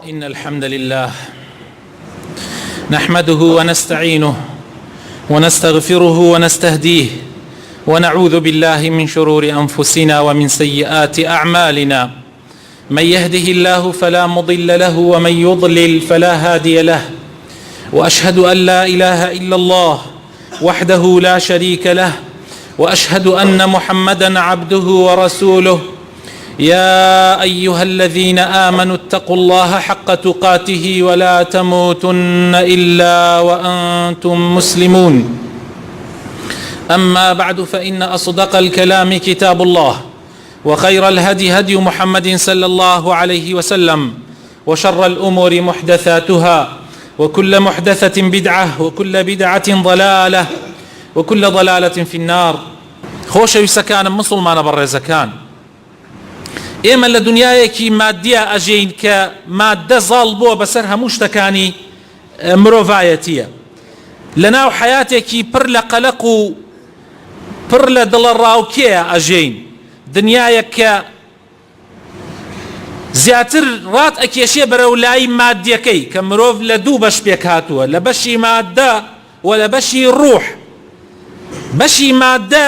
إن الحمد لله نحمده ونستعينه ونستغفره ونستهديه ونعوذ بالله من شرور أنفسنا ومن سيئات أعمالنا. من يهده الله فلا مضل له ومن يضلل فلا هادي له، وأشهد أن لا إله إلا الله وحده لا شريك له، وأشهد أن محمدا عبده ورسوله. يا أيها الذين آمنوا اتقوا الله حق تقاته ولا تموتن إلا وأنتم مسلمون. أما بعد، فإن أصدق الكلام كتاب الله، وخير الهدي هدي محمد صلى الله عليه وسلم، وشر الأمور محدثاتها، وكل محدثة بدعة، وكل بدعة ضلالة، وكل ضلالة في النار. خۆشەویستەکانم مسلمانە بەڕێزەکان، ئێمە لە دنیایەکی مادیە ئەژین کە مادە زاڵ بووە بەسەر هەموو شتەکانی مرۆڤایەتیە. لەناو حەیاتێکی پڕ لە قەلەق و پڕ لە دڵە ڕاوکێیە ئەژین، دنیایەک کە زیاتر ڕات ئەکێشێ بەرەو لای مادیەکەی کە مرۆڤ لە دوو بەش پێک هاتووە، لە بەشی مادە و لە بەشی ڕوح. بەشی مادە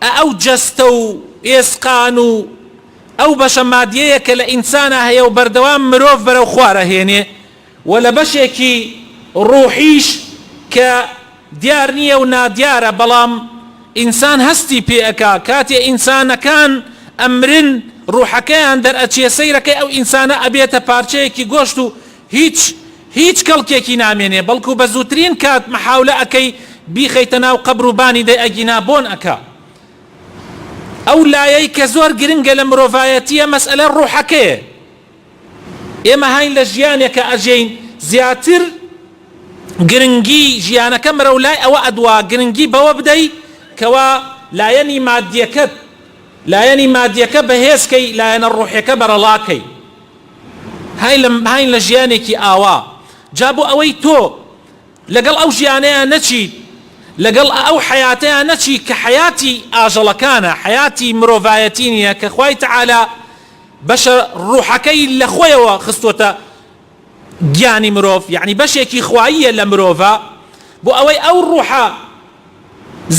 ئەو جەستە و ئێسقان و ئەو بەشە مادیەیە کە لە ئینسانە هەیە و بەردەوام مرۆڤ بەرەو خوارەهێنێ، و لە بەشێکی ڕوحیش کە دیار نییە و نادیارە، بەڵام ئینسان هەستی پێ ئەکا کاتێ ئینسانەکان ئەمرن ڕوحەکەیان دەرئەچێ سەیرەکەی ئەو ئینسانە ئەبێتە پارچەیەکی گۆشت و هیچ کەڵکێکی نامێنێ، بەڵکو بە زووترین کات مەحاولە ئەەکەی بیخەیتە ناو قەبر و بانی دەی ئەگینا بۆن ئەکا. ئەو لایەی کە زۆر گرنگە لە مرۆڤایەتیە مەسئلە ڕوحەکەیە. ئێمە هاین لە ژیانێکە ئەژین زیاتر گرنگی ژیانەکە مرە لای ئەوە ئەدوا گرنگی بەوە بدەی کەوا لایەنی مادیەکە بەهێزکەی، لایەنە ڕوحەکە بەرەڵاکەی. هاین لە ژیانێکی ئاوا جا بۆ ئەوەی تۆ لەگەڵ ئەو ژیانەیە نەچیت، لەگەڵ ئەو حەیاتەیە نەچی کە حەیاتی ئاژەڵەکانە، حەیاتی مرۆڤایەتی نییە، کە خوای تەعالا بەشە ڕوحەکەی لە خۆیەوە خستوتە گیانی مرۆڤ، یعنی بەشێکی خواییە لە مرۆڤە، بۆ ئەوەی ئەو ڕوحە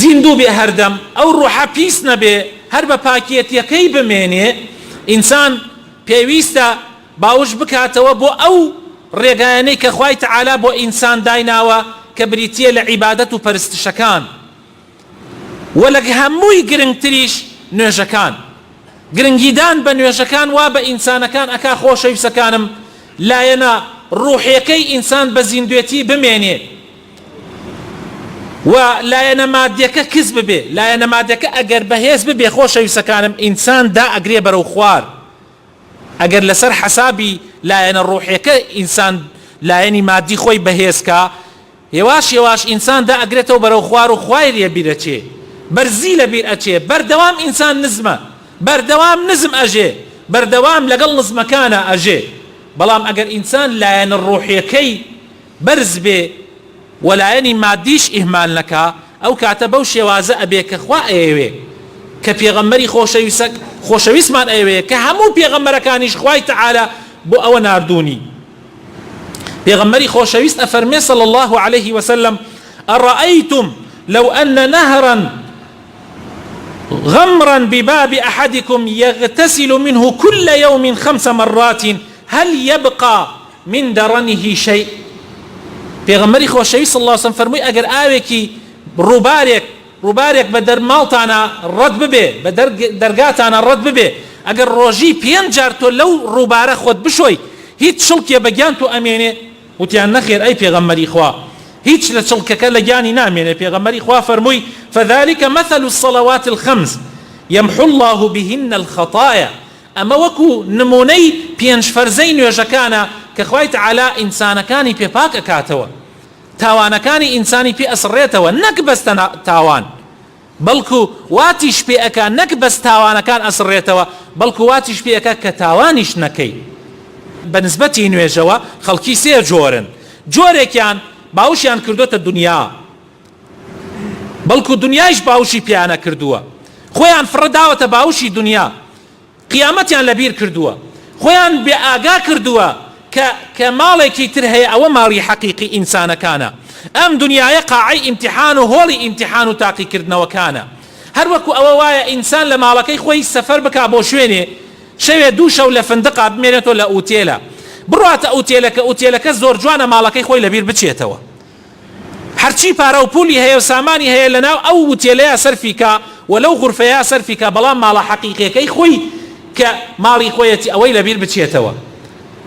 زیندوو بێ هەردەم، ئەو ڕوحە پیس نەبێ، هەر بە پاکێتیەکەی بمێنێ. ئینسان پێویستە باوش بکاتەوە بۆ ئەو ڕێگایانەی کە خوای تەعالا بۆ ئینسان دایناوە کە بریتیە لە عیبادەت و پەرستشەکان. و لە هەمووی گرنگتریش نوێژەکان، گرنگیدان بە نوێژەکان وا بە ئینسانەکان ئەکا خۆشەویستەکانم لایەنە ڕوحیەکەی ئینسان بە زیندوێتی بمێنێ و لایەنە مادیەکە کز ببێ. لایەنە مادیەکە ئەگەر بەهێز ببێ خۆشەویستەکانم ئینسان دا ئەگرێ بەرەو خوار. ئەگەر لەسەر حەسابی لایەنە ڕوحیەکە ئینسان لایەنی مادی خۆی بەهێزکە، هێواش ئینسان دا ئەگرێتەوە بەرەو خوار و خوای لێ بیرەچێ، بەرزی لە بیر ئەچێ، بەردەوام ئینسان نزمە، بەردەوام نزم ئەژێ، بەردەوام لەگەڵ نزمەکانە ئەژێ. بەڵام ئەگەر ئینسان لایەنە ڕوحیەکەی بەرز بێ و لایەنی مادیش ئیهمال نەکا، ئەو کاتە بەو شێوازە ئەبێ کە خوا ئەیەوێ، کە پێغەمبەری خۆشەویستمان ئەیەوێ، کە هەموو پێغەمبەرەکانیش خوای تەعالا بۆ ئەوە ناردوونی. پێغەمبەری خۆشەویست ئەفەرمێ صلی الله عليه وسلم: أرأيتم لو أن نهرا غمرا بباب أحدكم يغتسل منه كل يوم 5 مرات هل يبقى من درنه شيء؟ پێغەمبەری خۆشەویست صلی الله عليه وسلم فەرمووی ئەگەر ئاوێکی ڕووبارێک بە دەرماڵتانە ڕەت ببێ، بە دەرگاتانە ڕەت ببێ، ئەگەر ڕۆژی 5 جار تۆ لەو ڕووبارە خۆت بشۆی، هیچ شڵکێ بە گیان تۆ ئەمێنێ؟ وتیان نەخێر ئەی پێغەمبەری خوا، هیچ لە چڵکەکە لە گیانی نامێنێ. پێغەمبەری خوا فەرمووی: فذلك مثل الصلوات الخمس يمحو الله بهن الخطايا. ئەمە وەکو نمونەی 5 فەرزەی نوێژەکانە کە خوای تەعالا ئینسانەکانی پێ پاک ئەکاتەوە، تاوانەکانی ئینسانی پێ ئەسڕێتەوە، نەک بەستە تاوان، بەڵکو واتیش پێ ئەکا، نەک بەس تاوانەکان ئەسڕێتەوە، بەڵکو واتیش پێ ئەکا کە تاوانیش نەکەی. بەنسبەتی نوێژەوە خەڵکی 3 جۆرن. جۆرێکیان باوشیان کردوتە دنیا، بەڵکو دنیایش باوشی پیانە کردووە، خۆیان فڕەداوەتە باوشی دنیا، قیامەتیان لەبیر کردووە، خۆیان بێ ئاگا کردووە کە ماڵێکی تر هەیە ئەوە ماڵی حەقیقی ئینسانەکانە. ئەم دنیاە قاعەی ئیمتیحان و هۆڵی ئیمتیحان و تاقیکردنەوەکانە. هەر وەکو ئەوە وایە ئینسان لە ماڵەکەی خۆی سەفەر بکا بۆ شوێنێ، شەوێ دوو شەو لە فندقا بمێنێتەوە لە ئوتێلە، بڕاتە ئوتێلەکە، ئوتێلەکە زۆر جوانە ماڵەکەی خۆی لەبیر بچێتەوە، هەرچی پارە و پولی هەیە و سامانی هەیە لەناو ئەو وتێلەیە سەرفیکە و لەو غورفەیە سەرفیکە، بەڵام ماڵە حەقیقیەکەی خۆی کە ماڵی خۆیەتی ئەوەی لەبیر بچێتەوە.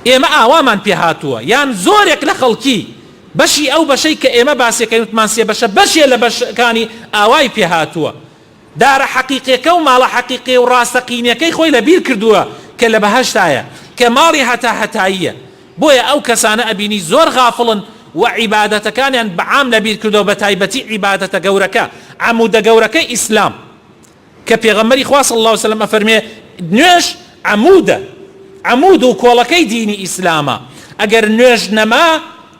ئێمە ئاوامان پێ هاتووە، یان زۆرێک لە خەڵکی بەشی ئەو بەشەی کە ئێمە باسیەکەین وتمان سێ بەشە، بەشێ لە بەشەکانی ئاوای پێ هاتووە، دارە حەقیقیەکە و ماڵە حەقیقی و ڕاستەقینەکەی خۆی لەبیر کردووە کە لە بەهەشتایە، کە ماڵی هەتاییە. بۆیە ئەو کەسانە ئەبینی زۆر غافڵن و عیبادەتەکانیان بەعام لەبیر کردەوە، بە تایبەتی عیبادەتە گەورەکە، عەمودە گەورەکەی ئیسلام، کە پێغەمبەری خوا صلی الله علیه وسلم ئەفەرمێ نوێژ عەمودە، عەمود و کۆڵەکەی دینی ئیسلامە، ئەگەر نوێژ نەما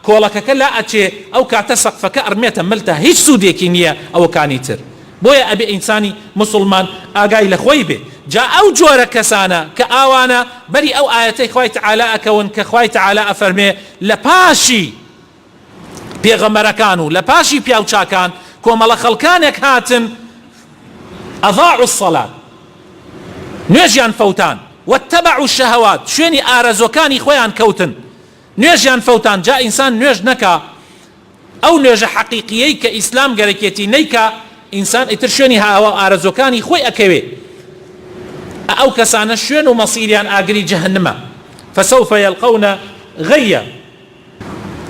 کۆڵەکەکە لا ئەچێ، ئەو کاتە سەقفەکە ئەڕمێتە ملتە، هیچ سوودێکی نییە ئەوەکانی تر. بۆیە ئەبێ ئینسانی مسلمان ئاگای لە خۆی بێ. جا ئەو جۆرە کەسانە کە ئاوانە بەری ئەو ئاەتەی خوای تەعالا ئەکەون کە خوای تەعالا ئەفەرمێ لە پاشی پێغەمبەرەکان و لە پاشی پیاوچاکان کۆمەڵە خەڵکانێک هاتن ئەضاعوا الصەلاة، نوێژیان فەوتان، واتبعوا الشهوات، شوێنی ئارەزۆکانی خۆیان کەوتن، نوێژیان فەوتان. جا ئینسان نوێژ نەکا، ئەو نوێژە حەقیقیەی کە ئیسلام گەرەکێتی نەیکا، ئینسان ئیتر شوێنی هاوە ئارەزۆکانی خۆی ئەکەوێ. ئەو کەسانە شوێن و مەسیریان ئاگری جەهەنەمە، فسوف يلقون غەیە.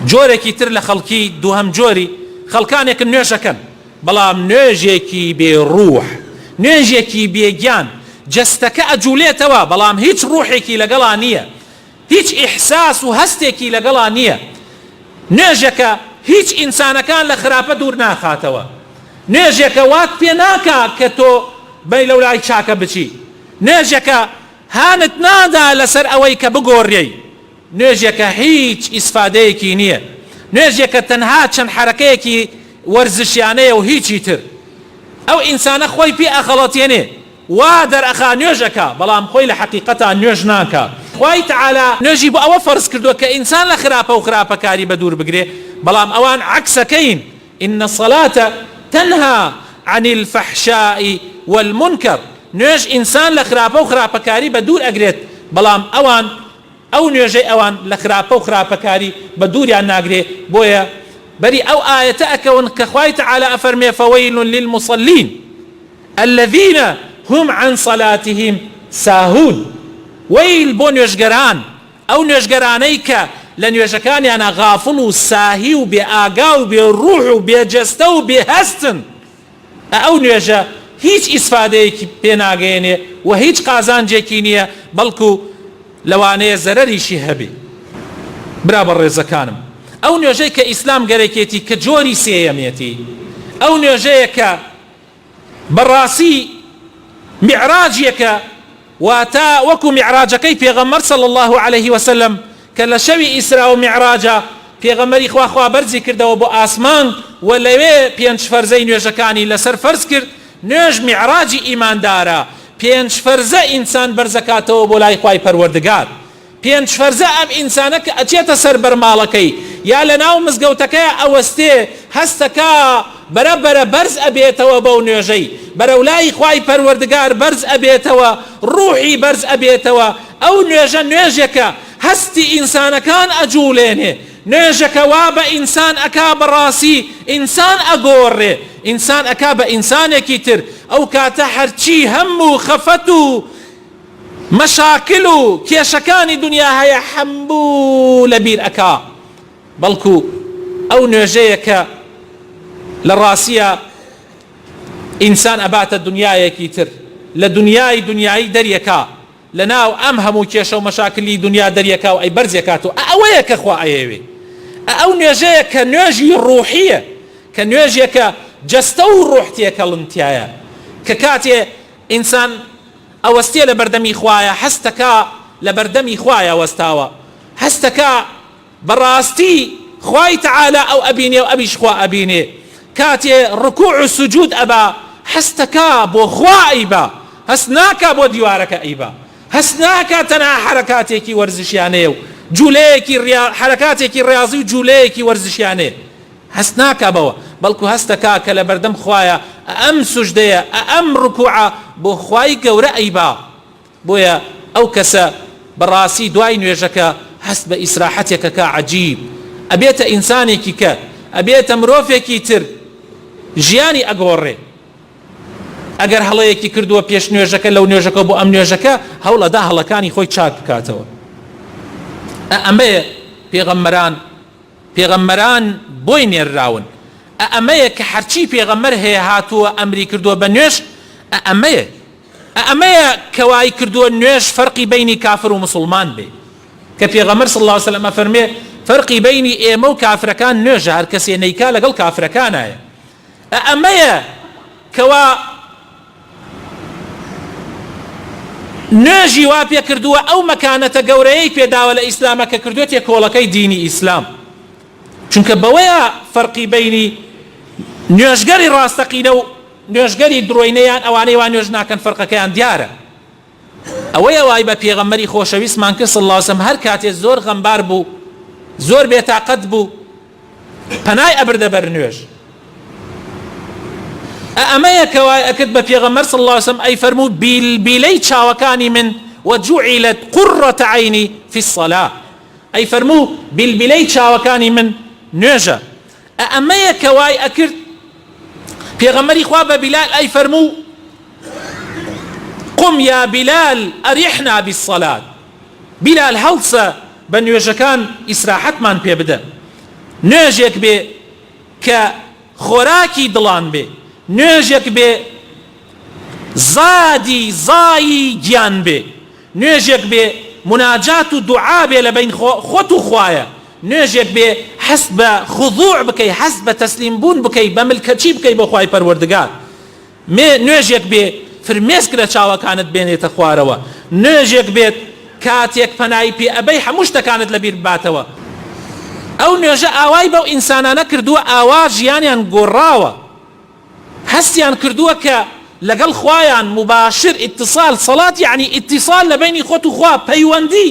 جۆرێکی تر لە خەڵکی دووهەم جۆری خەڵکانێک نوێژەکەن، بەڵام نوێژێکی بێڕوح، نوێژێکی بێگیان، جەستەکە ئەجوولێتەوە بەڵام هیچ ڕوحێکی لەگەڵا نییە، هیچ ئیحساس و هەستێکی لەگەڵا نییە. نوێژەکە هیچ ئینسانەکان لە خراپە دوور ناخاتەوە، نوێژێکە وات پێ ناکا کە تۆ بەی لەولای چاکە بچی، نوێژێکە هانت نادا لەسەر ئەوەی کە بگۆڕێی، نوێژێکە هیچ ئیسفادەیەکی نییە، نوێژێکە تەنها چەند حرەکەیەکی وەرزشیانەیە و هیچی تر. ئەو ئینسانە خۆی پێ ئەخەڵەتێنێ، وا دەرئەخا نوێژەکە، بەڵام خۆی لە حەقیقەتا نوێژ ناکا. خوای تەعالا نوێژی بۆ ئەوە فەرز کردووە کە ئینسان لە خراپە و خراپەکاری بە دوور بگرێ، بەڵام ئەوان عەکسەکەین. إن الصلاة تنهى عن الفحشاء والمنكر، نوێژ ئینسان لە خراپە و خراپەکاری بە دوور ئەگرێت، بەڵام ئەوان ئەو نوێژەی ئەوان لە خراپە و خراپەکاری بە دووریان ناگرێ. بۆیە بەری ئەو ئاەتە ئەکەون کە خوای تەعالا ئەفەرمێ فويل للمصلين الذين هم عن صلاتهم ساهون. ويل بۆ نوێژگەران، ئەو نوێژگەرانەی کە لە نوێژەکانیانە غافڵ و ساهی و بێ ئاگا و بێ ڕوح و بێجەستە و بێ هەستن، ئەو نوێژە هیچ ئیسفادەیەکی پێ ناگەێنێ و هیچ قازانجێکی نییە، بەڵکو لەوانەیە زەرەریشی هەبێ. برا بەڕێزەکانم، ئەو نوێژەی کە ئیسلام گەرەکێتی کە جۆری سێیەمێتی، ئەو نوێژەیە کە بەڕاستی میعراجیەکە، واتە وەکو میعراجەکەی پێغەمبەر صلی الله عليه وسلم کە لە شەوی ئیسرا و میعراجە پێغەمبەری خوا بەرزی کردەوە بۆ ئاسمان و لەوێ پێنج فەرزەی نوێژەکانی لەسەر فەرز کرد. نوێژ میعراجی ئیماندارە، پێنج فەرزە ئینسان بەرزەکاتەوە بۆ لای خوای پەروەردگار، پێنج فەرزە ئەم ئینسانە کە ئەچێتە سەر بەرماڵەکەی یا لە ناو مزگەوتەکەی ئەوەستێ هەستەکە بەرەبەرە بەرز ئەبێتەوە بەو نوێژەی، بەرەو لای خوای پەروەردگار بەرز ئەبێتەوە، ڕوحی بەرز ئەبێتەوە. ئەو نوێژە نوێژێکە هەستی ئینسانەکان ئەجوولێنێ، نوێژەکە وا بە ئینسان ئەکا بەڕاستی ئینسان ئەگۆڕێ، ئینسان ئەکا بە ئینسانێکی تر. ئەو کاتە هەرچی هەم و خەفەت و مەشاکل و کێشەکانی دنیا هەیە هەموو لەبیر ئەکا، بەڵکو ئەو نوێژەیە کە لە ڕاستیە ئینسان ئەباتە دنیایەکی تر، لە دنیایی دەریەکا، لە ناو ئەم هەموو کێشە و مەشاکلی دنیا دەریەکا و ئەی بەرزێکاتەوە. ئەوەیە کە خوا ئەیەوێ، ئەو نوێژەیە کە نوێژی ڕوحیە، کە نوێژێکە جەستە و ڕوح تێکەڵنتیایە، کە کاتێ ئینسان ئەوەستێ لە بەردەمی خوایە، هەستەکە لە بەردەمی خوایە وەستاوە، هەستەکە بەڕاستی خوای تەعالا ئەو ئەبینێ و ئەویش خوا ئەبینێ. کاتێ ڕکوع و سوجود ئەبا، هەستەکە بۆ خوا ئەیبا، هەست ناکا بۆ دیوارەکە ئەیبا، هەست ناکا تەنها حەرەکاتێکی وەرزشیانەیە و جوولەیەکی حرەکاتێکی ڕاضی و جوولەیەکی وەرزشیانێ هەست ناکا بەوە بەڵکو هەستەکا کە لە بەردەم خوایە ئەم سوژدەیە ئەم ڕکوعە بۆ خوای گەورە ئەیبا بۆیە ئەو کەسە بەڕاستی دوای نوێژەکە هەست بە ئیسراحەتێکەکە عەجیب ئەبێتە ئینسانێکی کە ئەبێتە مرۆڤێکی تر ژیانی ئەگۆڕێ ئەگەر هەڵەیەکی کردووە پێش نوێژەکە لەو نوێژەکە بۆ ئەم نوێژەکە هەوڵەدا هەڵەکانی خۆی چاک بکاتەوە ئەمەیە پێغەمبەران بۆی نێرراون ئەمەیە کە هەرچی پێغەمبەر هەیە هاتووە ئەمری کردووە بە نوێژ ئەمەیە کەوای کردووە نوێژ فەرقی بینی کافر و مسلمان بێ کە پێغەمبەر صلی الله علیه وسلم ئەفەرمێ فەرقی بینی ئێمە و کافرەکان نوێژە هەر کەسێ نەیکا لەگەڵ کافرەکانایە ئەمەیە کەوا نوێژی وا پێ کردووە ئەو مەکانەتە گەورەیەی پێداوە لە ئیسلامە کە کردوێتە کۆڵەکەی دینی ئیسلام چونکە بەوەیە فەرقی بینی نوێژگەری ڕاستەقینە و نوێژگەری درۆینەیان ئەوانەی وان نوێژ ناکەن فەرقەکەیان دیارە ئەوەیە وای بە پێغەمبەری خۆشەویستمان کرد صلی الله علیه وسلم هەر کاتێ زۆر غەمبار بوو زۆر بێتاقەت بوو پەنای ئەبردە بەر نوێژ ئەمەیە کەوای ئەکرد بە پێغەمبەر صلی الله علیه وسلم ئەی فەرموو بیلەی چاوەکانی من وجعلت قرة عینی فی الصلاة ئەی فەرموو بیلەی چاوەکانی من نوێژە ئەمەیە کەوای ئەکرد پێغەمبەری خوا بە بیلال ئەی فەرموو قم یا بلال ئەریحنا بالصلاة بلال هەڵسە بە نوێژەکان ئیسراحەتمان پێ بدە نوێژێک بێ کە خۆراکی دڵان بێ نوێژێک بێ زایی گیان بێ نوێژێک بێ مناجات و دوعا بێ لە بین خۆت و خوایە نوێژێک بێ حەست بە خضوع بکەی حەست بە تەسلیم بوون بکەی بە ملکەچی بکەی بۆ خوای پەروەردگار نوێژێک بێ فرمێسک لە چاوەکانت بێنێتە خوارەوە نوێژێک بێت کاتێک پەنای پێ ئەبەی هەموو شتەکانت لەبیر بباتەوە ئەو نوێژە ئاوای بەو ئینسانانە کردووە ئاوا ژیانیان گۆڕاوە هەستیان کردووە کە لەگەڵ خوایان مباشر اتصال سەڵات یعنی اتصال لە بینی خۆت و خوا پەیوەندی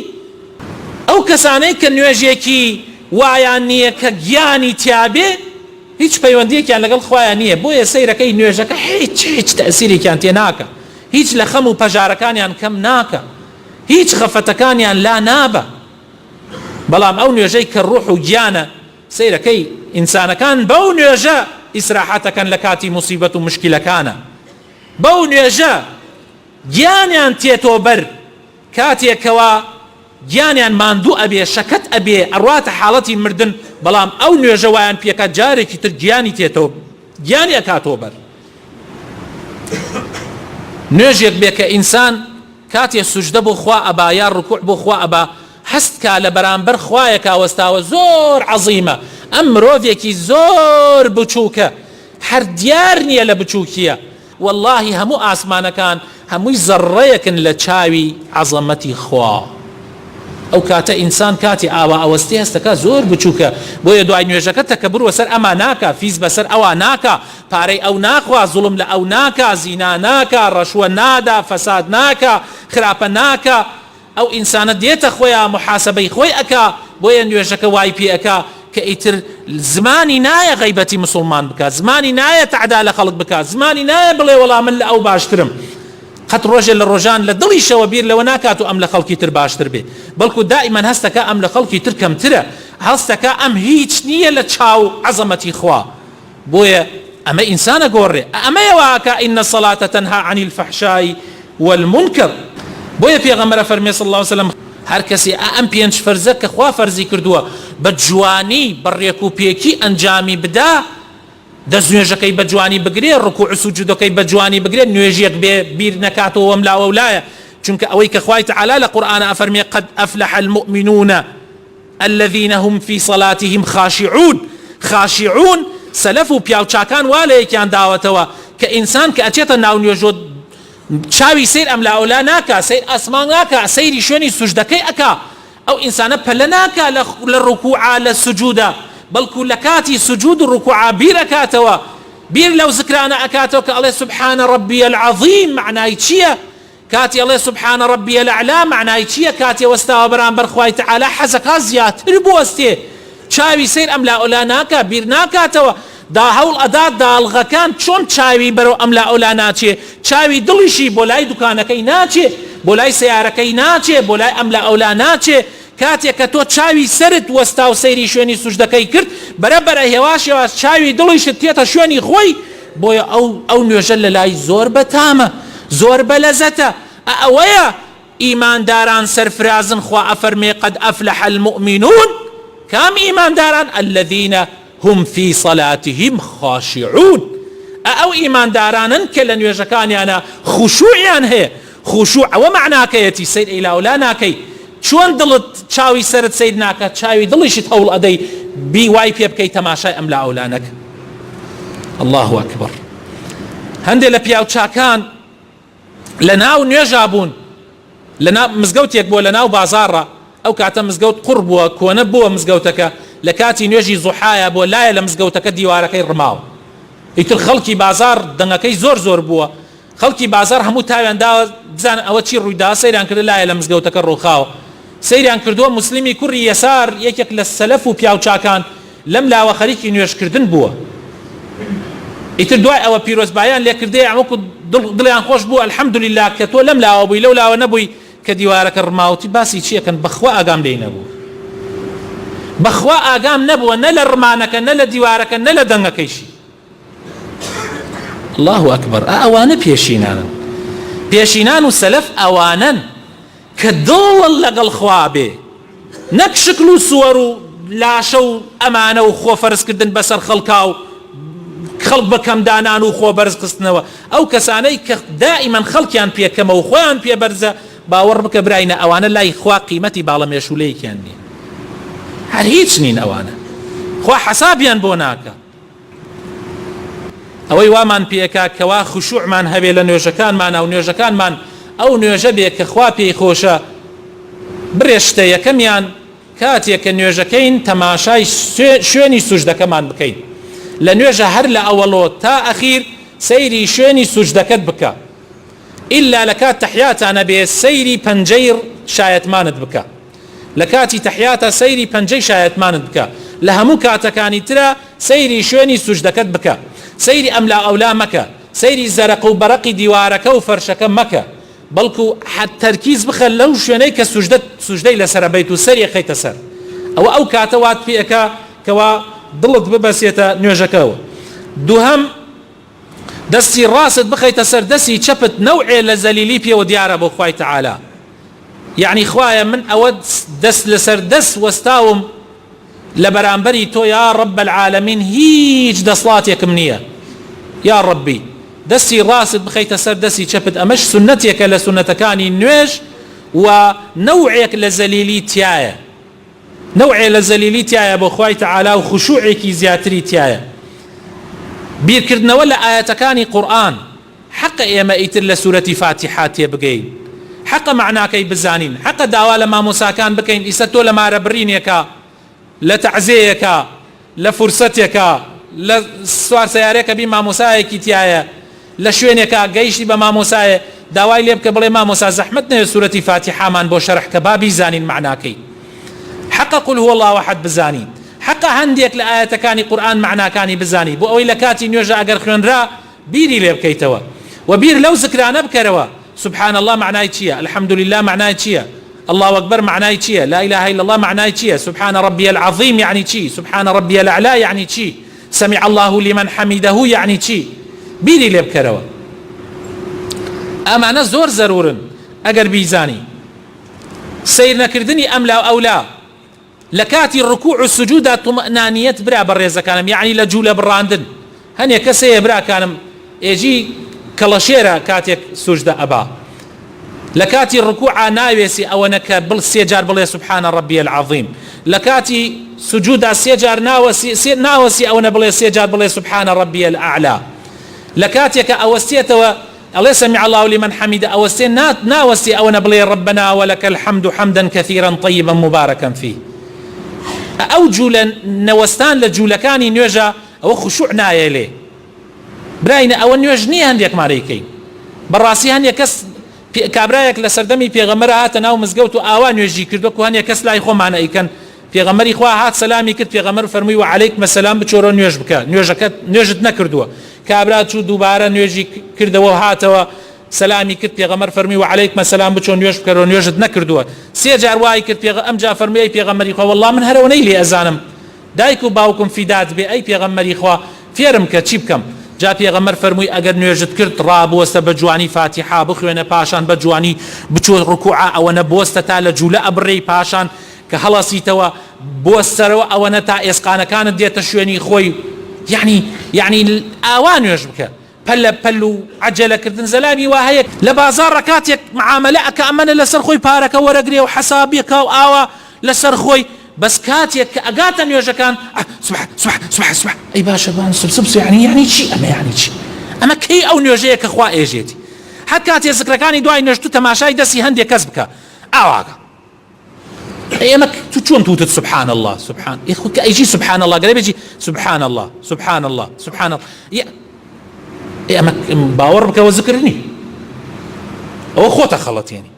ئەو کەسانەی کە نوێژێکی وایان نییە کە گیانی تیابێ هیچ پەیوەندیەکیان لەگەڵ خوایان نییە بۆیە سەیرەکەی نوێژەکە هیچ تەئسیرێکیان تێ ناکە هیچ لە خەم و پەژارەکانیان کەم ناکە هیچ خەفەتەکانیان لا نابە بەڵام ئەو نوێژەی کە ڕوح و گیانە سەیرەکەی ئینسانەکان بەو نوێژە ئیسراحەتەکەن لە کاتی موسیبەت و مشکلەکانە بەو نوێژە گیانیان تێتۆ بەر کاتێکەوە گیانیان ماندوو ئەبێ شەکەت ئەبێ ئەڕواتە حاڵەتی مردن بەڵام ئەو نوێژە وایان پێکات جارێکی تر گیانی تێتەوە گیانی ئەکاتۆ بەر نوێژێک بێ کە ئینسان کاتێ سوژدە بۆ خوا ئەبا یا ڕکوع بۆ خوا ئەبا هەستکا لە بەرامبەر خوایەکا وەستاوە زۆر عەزیمە ئەم مرۆڤێکی زۆر بچووکە هەر دیار نییە لە بچووکیە واللهی هەموو ئاسمانەکان هەمووی زەڕەیەکن لە چاوی عەزەمەتی خوا ئەو کاتە ئینسان کاتی ئاوا ئەوەستی هەستەکە زۆر بچووکە بۆیە دوای نوێژەکە تەکەببر وەسەر ئەما ناکە فیز بەسەر ئەوە ناکە پارەی ئەو ناخوا زوڵم لە ئەو ناکە زینا ناکە ڕەشوە نادا فەساد ناکە خراپە ناکە ئەو ئینسانە دێتە خۆیان محاسبەی خۆی ئەکا بۆیە نوێژەکە وای پێ ئەکا کە ئیتر زمانی نایە غەیبەتی مسلمان بکات زمانی نایە تەعدا لە خەڵک بکات زمانی نایە بڵێ وەڵام من لە ئەو باشترم قەت ڕۆژێ لە ڕۆژان لە دڵیشەوە بیر لەوە ناکات و ئەم لە خەڵکی تر باشتر بێ بەڵکو دائیمەن هەستەکە ئەم لە خەڵکی تر کەمترە هەستەکە ئەم هیچ نییە لە چاو عەزەمەتی خوا بۆیە ئەمە ئینسانە گۆڕێ ئەمەیە واکە ئین الصلاة تەنها عن الفحشاء والمنکر بۆیە پێغەمبەر فەرمێ صلی الله علیه وسلم هەر کەسێ ئەم پێنج فەرزە کە خوا فەرزی کردووە بە جوانی بە ڕێک و پێکی ئەنجامی بدا دەست نوێژەکەی بە جوانی بگرێ ڕکوع و سوجودەکەی بە جوانی بگرێ نوێژیەک بێ بیر نەکاتەوە وەملاوە ولایە چونکە ئەوەی کە خوای تەعالی لە قورئانە ئەفەرمێ قد ئەفلح المؤمنون الذين هم في صلاتهم خاشعون سەلەف و پیاوچاکان وا لە یەکیان داوەتەوە کە ئینسان کە ئەچێتە ناو نوێژۆ چاوی سیر ئەم لاولا ناکە سیر ئاسمان ناکە سەیری شوێنی سوژدەکەی ئەکا ئەو ئینسانە پەلە ناکە لە ڕکوعە لە سوجودە بەڵکو لە کاتی سوجود و ڕکوعە بیر ئەکاتەوە بیر لەو زکرانە ئەکاتەوە کە ئەڵێ سبحانە ڕەبی العەظیم معنای چییە كاتي الله سبحان ربي الأعلى معناي چییە كاتي وەستاوە بەرامبەر خوای تعالى حەزەکە زیاتر بوەستێ چاوی سیر ئەم لا ناکە بیر ناکاتەوە دا هەوڵ ئەدا داڵغەکان چۆن چاوی بەرەو ئەم لا ناچێ چاوی دڵیشی بۆ لای دوکانەکەی ناچێ بۆ لای سیارەکەی ناچێ بۆ لای ئەم لا ناچێ کاتێک کە تۆ چاوی سرت وەستا و سەیری شوێنی سوژدەکەی کرد بەرەبەرە هێواش چاوی دڵیشت تێتە شوێنی خۆی بۆیە ئەو نوێژە لە لای زۆر بەتامە زۆر بەلەزەتە ئەوەیە ئیمانداران سەرفرازن خوا ئەفەرمێ قەد ئەفلەح المؤمنون کام ئیمانداران الذين هم في صلاتهم خاشعون ئەو ئیماندارانن کە لە نوێژەکانیانە خوشوعیان هەیە خوشوع ئەوە معناکەیەتی سەیر ئیلا ناکەی چۆن دڵت چاوی سرت سیر ناکات چاوی دڵیشت هەوڵ ئەدەی بی وای پێ بکەی تەماشای ئەم لاولانەکە الله ئەکبەر هەندێک لە پیاو چاکان لە ناو نوێژا بوون لە مزگەوتێک بووە لە ناو بازاڕە ئەو کاتە مزگەوت قوڕ بووە کۆنە بووە مزگەوتەکە لە کاتی نوێژی زوحایە بۆ لایە لە مزگەوتەکە دیوارەکەی ڕماوە ئیتر خەڵکی بازار دەنگەکەی زۆر بووە خەڵکی بازار هەموو تاویان داوە بزان ئەوە چی ڕوویدا سەیریان کرد لایە لە مزگەوتەکە ڕووخاوە سەیریان کردووە مسلمی کوڕی یەسار یەکێک لە سەلەف و پیاو چاکان لەم لاوە خەریکی نوێژکردن بووە ئیتر دوای ئەوە پیرۆزبایان لێکردەیە ئەوەکو دڵیان خۆش بوو الحەمدولله کە تۆ لەم لاوە بووی لەو لاوە نەبووی کە دیوارەکە ڕماوەتی باسی چیەکەن بەخوا ئاگام لێی نەبوو بەخوا ئاگام نەبووە نە لە ڕمانەکە نە لە دیوارەکە نە لە دەنگەکەیشی الله ئەکبەر ئەوانە پێشینان و سەلەف ئەوانن کە دڵ لەگەڵ خوا بێ نەک شکل و سووەر و لاشە و ئەمانە و خۆفەرزکردن بەسەر خەڵکا و خەڵک بەکەم دانان و خۆ بەرز خستنەوە ئەو کەسانەی کە دائیمەن خەڵکیان پێکەمە و خۆیان پێ بەرزە باوەڕ بکە براینە ئەوانە لای خوا قیمەتی باڵە مێشولەیەکیان نییە هەر هیچ نین ئەوانە خوا حەسابیان بۆ ناکە ئەوەی وامان پێکا کەوا خوشوعمان هەبێ لە نوێژەکانمان و نوێژەکانمان ئەو نوێژە بێ کە خوا پێی خۆشە برێشتە یەکەمیان کاتێک کە نوێژەکەین تەماشای شوێنی سوژدەکەمان بکەین لە نوێژە هەر لە ئەوەڵۆ تا ئەخیر سەیری شوێنی سوژدەکەت بکە ئیلا لە کات تەحیاتانە بێ سەیری پەنجەی شایەتمانت بکە لە کاتی تەحیاتە سەیری پەنجەی شایەتمانت بکە لە هەموو کاتەکانی ترە سەیری شوێنی سوژدەکەت بکە سەیری ئەم ئەولا مەکە سەیری زەرق و بەرەقی دیوارەکە و فەرشەکە مەکە بەڵکو تەرکیز بخە لەو شوێنەی کە سوژدەی لەسەرە بیت و سەری خەیتە سەر ئەو کاتە وات پێەکە کەوا دڵت ببەسێتە نوێژەکەەوە دووهەم دەستی ڕاست بخەیتە سەر دەستی چەپت نەوعێ لە زەلیلی پێوە دیارە بۆ خوای تەعالا یعنی خوایە من ئەوە دەست لەسەر دەست وەستاوم لە بەرامبەری تۆ یا ڕەب العالەمین هیچ دەسڵاتێکم نییە یا ڕەبی دەستی ڕاست بخەیتە سەر دەستی چەپت ئەمەش سونەتێکە لە سونەتەکانی نوێژ و نەوعێک لە زەلیلی تایە نوعێ لە زەلیلی تایە بۆ خوای تەعالا و خوشوعێکی زیاتری تایە بیرکردنەوە لە ئاەتەکانی قورئان حەقە ئێمە ئیتر لە سوورەتی فاتیحە تێبگەین حەقە معناکەی بزانین حەقە داوا لە مامۆساکان بکەین ئیسە تۆ لە مارە برینێکە لە تەعزیەیەکە لە فورسەتێکە لە سوار سەیارەیەکە بی مامۆسایەکی تایە لە شوێنێکە گەیشتی بە مامۆسایە داوای لێ بکە بڵێ مامۆسا زەحمەت نەوێت سوورەتی فاتیحەمان بۆ شەرح کە با بیزانین معناکەی حەقە قل هو الله أحد بزانین حەقە هەندێک لە ئاەتەکانی قورئان معناکانی بزانی بۆ ئەوەی لە کاتی نوێژە ئەگەر خوێنرا بیری لێ بکەیتەوە و بیر لەو زکرانە بکەرەوە سبحان الله معنای چییە الحمد لله معنای چییە الله أكبر معنای چییە لا إله إلا الله معنای چییە سبحان ربي العظيم يعني چی سبحان ربي الأعلى يعني چی سمع الله لمن حمده يعني چی بیری لێ بکەرەوە ئەمانە زۆر زەرورن ئەگەر بیزانی سیر نەکردنی ئەم لا ئەولا لە کاتی ڕکوع و سجوودا طمئنانیەت برا بە ڕێزەکانم یعنی لە جوولە بڕاندن هەنێک کەسەیە براکانم ئێجی کەڵەشێرە کاتێک سوژدە ئەبا لە کاتی ڕکوعا ناوێسی ئەوەنە کە سێ جار بڵێ سبحان ربي العظيم لە کاتی سجوودا سێ جار ناوەسی ئەوەنە بڵێ سێ جار بڵێ سبحان ربي الأعلى لە کاتێکە ئەوەستێتەوە الله سمع الله لمن حمده أوستين ناوستي أو نبلي ربنا ولك الحمد حمدا كثيرا طيبا مباركا فيه أو جولا نوستان لجولكاني نيوجا أو خشوعنا يلي براين أو نيوجني هنديك ماريكي براسي هنديك كس کابرایەک لە سەردەمی پێغەمبەر هاتە ناو مزگەوت و ئاوا نوێژی کردو و هەنێ کەس لای خۆمانە ئەیکەن پێغەمبەری خوا هات سەلامی کرد پێغەمبەر فەرمووی و عەلەیکمە سەلام بچۆرە نوێژ بکە نوێژت نەکردووە کابرا چوو دووبارە نوێژی کردەوە هاتەوە سەلامی کرد پێغەمبەر فەرمووی و عەلەیکمە سەلام بچۆ نوێژ بکەرەوە نوێژت نەکردووە سێ جار وای کرد ئەمجا فەرمووی پێغەمبەری خوا وەڵڵا من هەرەوەی لێ ئەزانم دایک و باوکم فیدات بێ ئەی پێغەمبەری خوا فێرم کە چی بکەم جا پێغەمبەر فەرمووی ئەگەر نوێژت کرد ڕابوەستە بە جوانی فاتیحا بخوێنە پاشان بە جوانی بچۆ ڕکوعا ئەوەنە بۆستە تا لە جوولە ئەبڕێی پاشان کە هەڵەسیتەوە بۆستەرەوە ئەوەنە تا ئێسقانەکانت دێتە شوێنی خۆی یعنی ئاوا نوێژ بکە پەل و عەجەلەکردن زەلامی وا هەیە لە بازاڕ ڕەکاتێک معاملە ئەکە ئەمەنە لەسەر خۆی پارەکە وەرەگرێ و حەسابێکە و ئاوا لەسەر خۆی بەس کاتێک کە ئەگاتە نوێژەکان سوبح ئەی باشە بان سبس یعنی چی ئەمە یعنی چی ئەمە کەی ئەو نوێژەیە کە خوا ئێژێتی هەر کاتێ زکرەکانی دوای نوێژ تو تەماشای دەستی هەندێک کەس بکە ئاواکە ئێمە تو چۆن توتت سبحان الله سبحان خودکە ئەیجی سبحان الله گەرە بێجی سبحان الله سبحان الله سبحان الله ئەمە باوەڕ بکەوە زکرنی ئەوە خۆتە خەڵەتێنی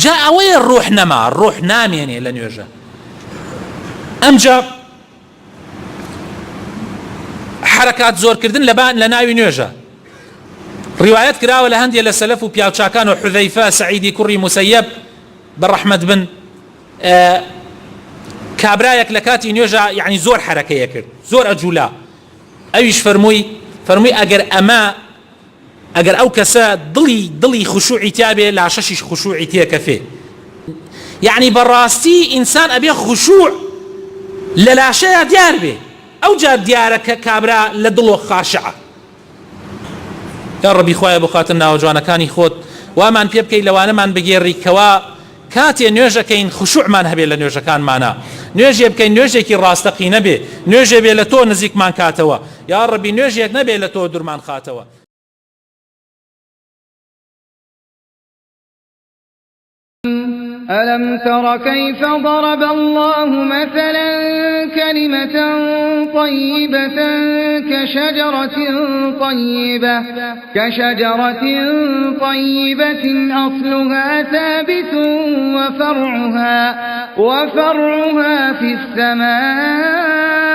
جا ئەوەیە ڕۆح نەما ڕۆح نامێنێ لە نوێژە ئەمجا حرەکات زۆرکردن لە ناوی نوێژە ڕیوایەت کراوە لە هەندێک لە سەلەف و پیاوچاکان و حوذەیفە سەعیدی کوڕی موسەیەب بەڕەحمەت بن کابرایەک لە کاتی نوێژە یعنی زۆر حرەکەیە کرد زۆر ئەجوولا ئەویش فەرمووی ئەگەر ئەو کەسە دڵی خوشوعی تیابێ لاشەشیش خوشوعی تێکەفێ یعنی بەڕاستی ئینسان ئەبێ خوشوع لە لاشەیە دیار بێ ئەو جار دیارە کە کابرا لە دڵۆ خاشعە یا ڕەبی خوایە بخاتە ناوە جوانەکانی خۆت وامان پێ بکەی لەوانەمان بگێڕیکەوە کاتێ نوێژەکەین خوشوعمان هەبێ لە نوێژەکانمانە نوێژێ بکەین نوێژێکی ڕاستەقینە بێ نوێژێ بێ لە تۆ نزیکمان کاتەوە یا ڕەبی نوێژێک نەبێ لە تۆ دوورمان خاتەوە ألم تر كيف ضرب الله مثلا كلمة طيبة كشجرة طيبة أصلها ثابت وفرعها في السماء